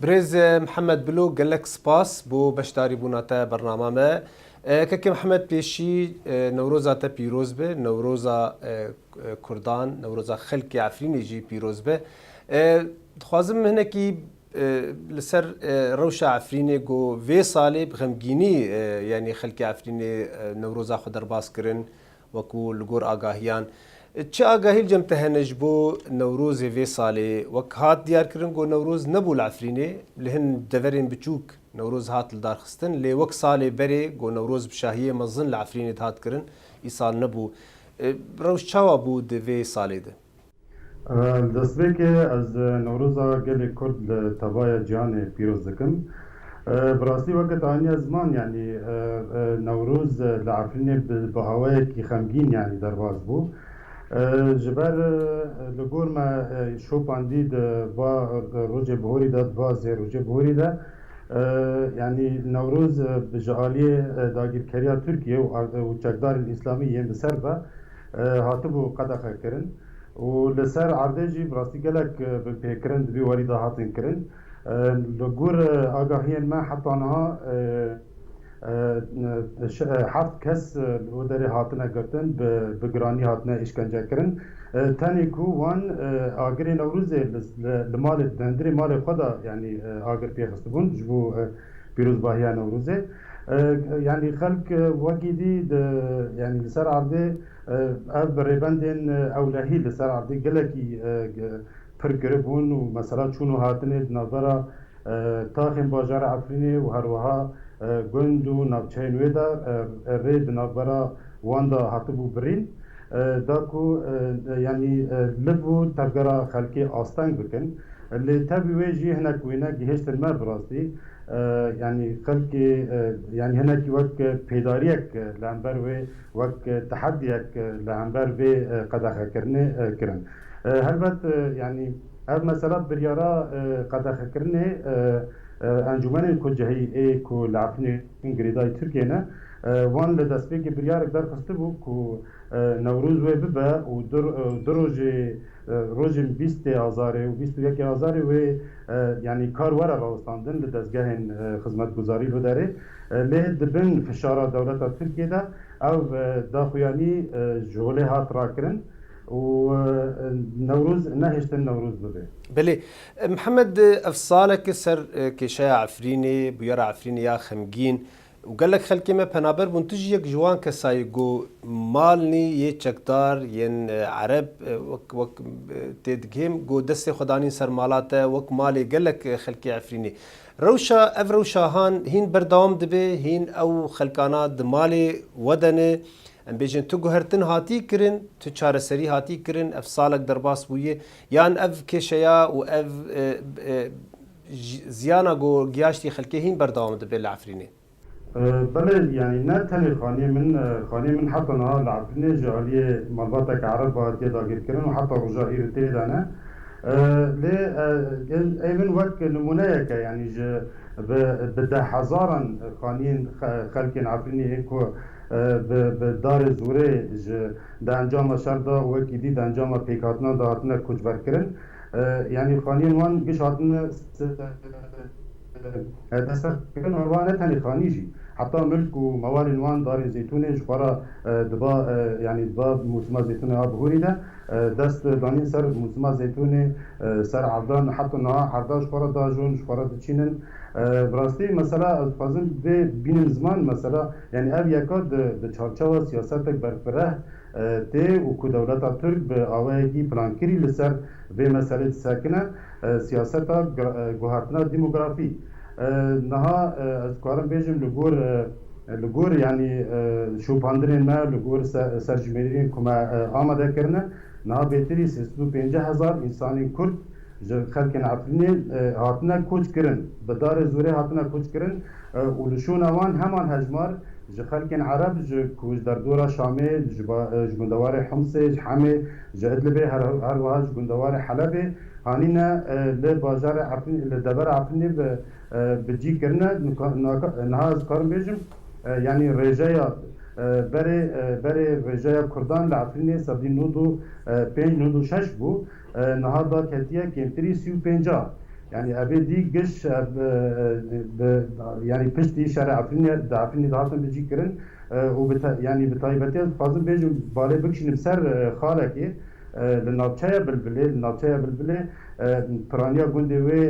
بريز محمد بلو قال لك سباس بو بشتاري بوناتا برنامج كك محمد بيشي نوروزا بيروز به نوروزا كردان نوروزا خلق عفرين يجي بيروز به خوازم هنا كي لسر روشا عفريني جو في صالي بغمجيني يعني خلق عفريني نوروزا خدر باس كرن وكو لغور آگاهيان چه آگاهی جم تهنج بو نوروز في صالي وك هات ديار كرن جو نوروز نبو العفريني لهن دورين بچوك نوروز هات لدار خستن لي وك صالي بري جو نوروز بشاهية مظن العفريني هات كرن إيصال نبو روش چاوا بو دي في صالي ده دەستبێک ئەس نەورۆزا gelê Kurd li tevaya cihanê pîroz dikim. Bi weket aniya ziman yanî Newroz li Efrînê bi hawayekî xemgîn yanî derbas bû. Ji ber li gor me şopandî di va rojê bihorî de va zê rojê bihorî de yanî Newroz ji aliyê dagîrkeriya Tirkiye û çekdarên İslamî yên bi ser ve hatibû qedexekirin. ولسر عردجی براستی گلک بپیکرن دوی وری ده هاتن کرن لگور آگاهی ما حتی آنها هفت کس و داری هاتنه گرتن بگرانی هاتنه اشکنجه کرن تانی کو وان آگری نوروزه لمال دندری مال خدا یعنی آگر پیخست بون جبو پیروز باهیا نوروزه يعني خلق وجدي يعني لسر عرضي بريبندين أولهي لسر عرضي قلقي فرقربون ومثلا شنو هاتني نظرة تاخم باجار عفريني وهروها جندو نابتشين ويدا ريد نظرة واندا هاتبو برين داكو يعني لبو تفقرا خلقي آستان بكن اللي تابي ويجي هناك وينا جهشت الماء براستي يعني خلقي يعني هناك وقت بيداريك لعنبر وقت تحديك لعنبر في قدخ كرن هلبت يعني هذا مسألة بريارة قدخ كرن انجمن كجهي اي كو لعفني انجريداي تركينا وان لدسبيك بريارك دار خستبو كو نوروز و ببا و دروجي روجن 20 آذاره و 21 آذاره و يعني کار ورا راوستاندن لدزگاهن خدمت گزاری رو داره له دبن فشار دولت ترکیه ده او داخویانی جوله هات راکرن و نوروز نهشتن نوروز بده بله محمد افصالك سر كشاع عفريني بيرا عفريني يا خمجين وقال لك خلكي ما بنابر منتج يك جوان كسايقو مالني يتشكدار ين عرب وك تدقيم جو دستي خدانين سر مالاته وك مالي قال لك خلكي عفريني روشا اف روشا هان هين بردوام دبي هين او خلقانات مالي ودنه ام بيجن تو هرتن هاتي كرن تو چار سري هاتي كرن اف سالك درباس بويه يان اف كشيا و اف زيانا جو گياشتي خلكي هين بردوام دبي العفريني بله يعني نه تنی خانه من حتی نه لعبني جالية مالباتك عرب هاتي داغير كرن وحتى رجاء إيرتي دانا لي ايمن وقت نمونيك يعني بده هزارا خانين خلقين عفريني هيكو بدار زوره ده انجام شردا وكي دي ده انجام بيكاتنا ده هاتنا كجبر كرن يعني خانين وان قش هاتنا دست كرن وان تاني خانيجي حتى ملك وموال وان دار زيتوني جبرا دبا يعني دبا موسم زيتوني ابهوري ده دست دانين سر موسم زيتوني سر عبدان حتى نها عبدان جبرا دا جون جبرا دچينن براستي مثلا فازن بين زمان مثلا يعني اب يكاد د چارچوا سياستك برفره تي وكو دولت ترك باوهي بلانكري لسر في مسألة ساكنة سياستا جوهرتنا ديموغرافي نها از کارم بیشم لگور يعني شو باندرين ما لگور سرجمرين كما آماده کرنه نها بهتری 350,000 انسانی کرد خلق عفرینی هاتنا کوچ کرن بدار زوره هاتنا کوچ کرن ولشون اوان همان هجمار خلق عرب کوچ در دورا شامه جگندوار حمص حمه جهدلبه هر واحد جگندوار حلبه هانینا لبازار عفرین لدبر عفرینی بجي كرنا نهاز كارم بيجم يعني رجايا بري رجايا كردان لعفريني سبدين نودو بين نودو شش بو نهادا كتيا كيمتري سيو بينجا يعني أبي دي قش يعني بشتي شارع عفريني دهاتن بيجي كرن يعني بطيبتي فازم بيجو بالي بكشن بسر خالكي لناوچايا بلبلي پرانیا گوندی وی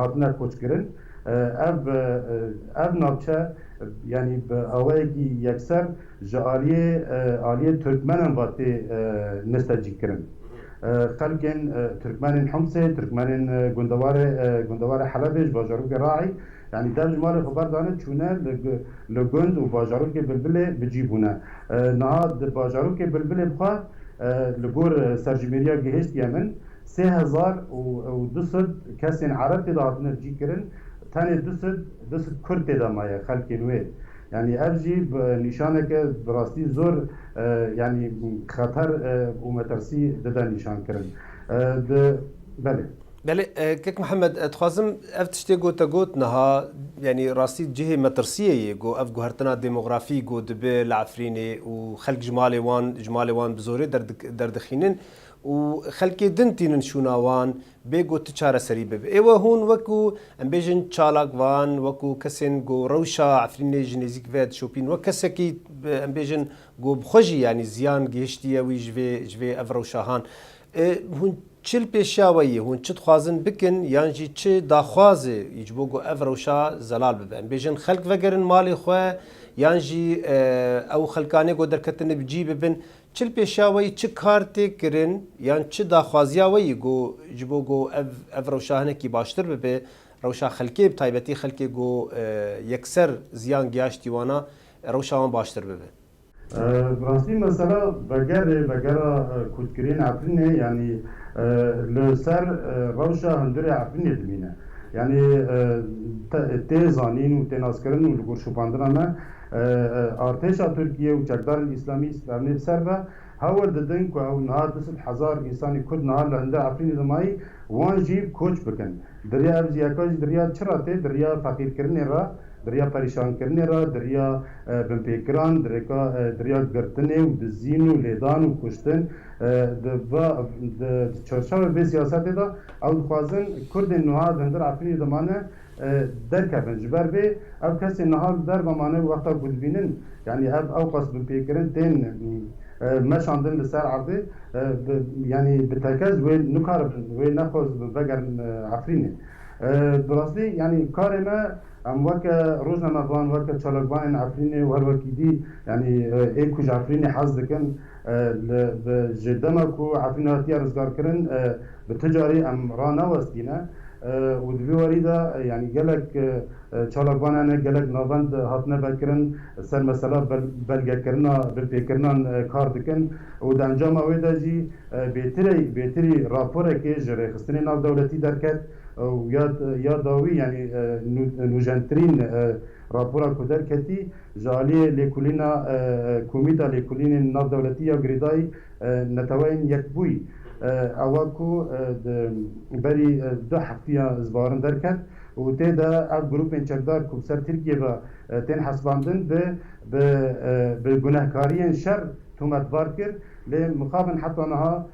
هاتنا کوچ کرن اف ناوچا yani اوایگی یکسر جالیه ترکمنان واتی نستاجی کرن خلقن تركمان حمصة تركمان جندوار حلبش باجاروك راعي يعني ده جمال خبر دانه چونه لجند وباجاروك بلبله بجيبونه نهاد باجاروك بلبله بخوا لجور سرجميريا جهشت يمن 3200 كسين عرب تدعتنا جي كرن تاني دوسد كرد تدا مايا خلقين وي يعني ارجي نشانك براستي زور يعني خطر ومترسي ددا نشان كرن بله كيك محمد تخازم افتشتي قوت نها يعني راسي جهه مترسيه جو اف جوهرتنا ديموغرافي جو دبي العفريني وخلق جمالي وان بزوري دردخينن وخلقي دنتين شوناوان بيجو تشارة سريبه ايوه هون وكو امبيجن تشالاك وان وكو كسن جو روشا عفريني جنيزيك فيد شوبين وكسكي امبيجن جو بخوجي يعني زيان جيشتيه وي جوي افروشا هان هون چل پیشاوی هون چت خوازن بکن یانجی چه داخوازه یجبو گو افروشا زلال ببن بیجن خلق وگرن مالی خواه یانجی او خلقانه گو درکتن بجی ببن چل پیشاوی چه کارتی کرن یان چه داخوازیاوی گو جبو گو افروشا هنکی باشتر ببه روشا خلقی بتایبتی خلقی گو یکسر زیان گیاشتی وانا روشا وان باشتر ببه براستی مثلا بگر کودکرین عفرینه يعني لسر روشا هندري عفرینه دمینه يعني تيزانين وتناسكرن ولغور شوباندرانا ارتشا تركيا وچکدار الاسلامي بسر هول ددن کو او نهار 200,000 انسان كرد نهار لهنده عفرینه دماي وان جيب کوچ بکن دریا ابزیاکاج دریا چراته دریا فقیر کرنه را دریا پریشان کرنه را دریا بمپیکران دریا گرتنه و دزین و لیدان و کشتن د چرچاو به سیاست دا او خوازن کرد نوها دندر عفرینی دمانه درکبن جبر به او کسی نهار در بمانه وقتا گلبینن يعني او قص بمپیکرن تین مشاندن لسر عرضه يعني بتركز وين نكارب وين ناخذ بقر عفرينه براسلي يعني كارما ام وكا روزنا مفان وكا تشالقبان عفرينه وهالوكي دي يعني ايكو عفرينه حظ كان جدمكو عفرينه هاتيا رزقار كرن بتجاري ام رانا وستينا ودبي وريدا يعني قالك چالقبان انا قالك نافند هاتنا بكرن سر مسألة بلغا كرنا بالفكرنا كار دكن ود انجام ويدا جي بيتري رابورة كي جري خستني ناف دولتي دركت ويا داوي يعني نوجنترين رابورة كودر كتي جالي لكلنا كوميدا لكلنا ناف دولتية غريداي نتوين يكبوي اواكو بري دو حفتيا زبارن دركت و تيدا اف جروبين چکدار كوبسر تركيا با تين حسباندن بگناهكاريين شر تومت باركر لمقابل حتى نها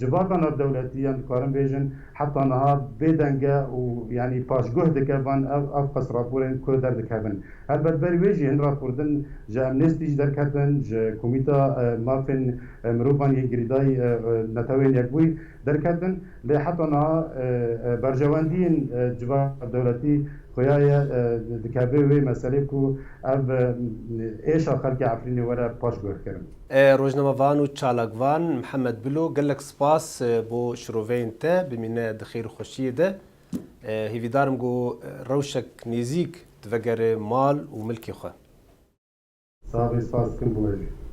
جوابنا الدولتية كارم بيجن حتى نها بدنجا ويعني باش جهد كمان افقس رابورين كودر دكابن البته بری ویژه هن راپوردن جا امنستیج درکتن جا کمیتا مافن مروبان یگریدای نتوین یکوی درکتن لی حتی نها برجواندین جواب دولتی خویای دکابه وی مسئله کو اب ایشا خلق عفرینی ورا پاش گوه کرن روزنامه‌وان و چالاکوان محمد بلو گلک سپاس بو شروفین ته بمینه دخیر خوشی ده هیویدارم گو روشک نیزیک تفجر مال وملكي خو صافي سباس كم بوجه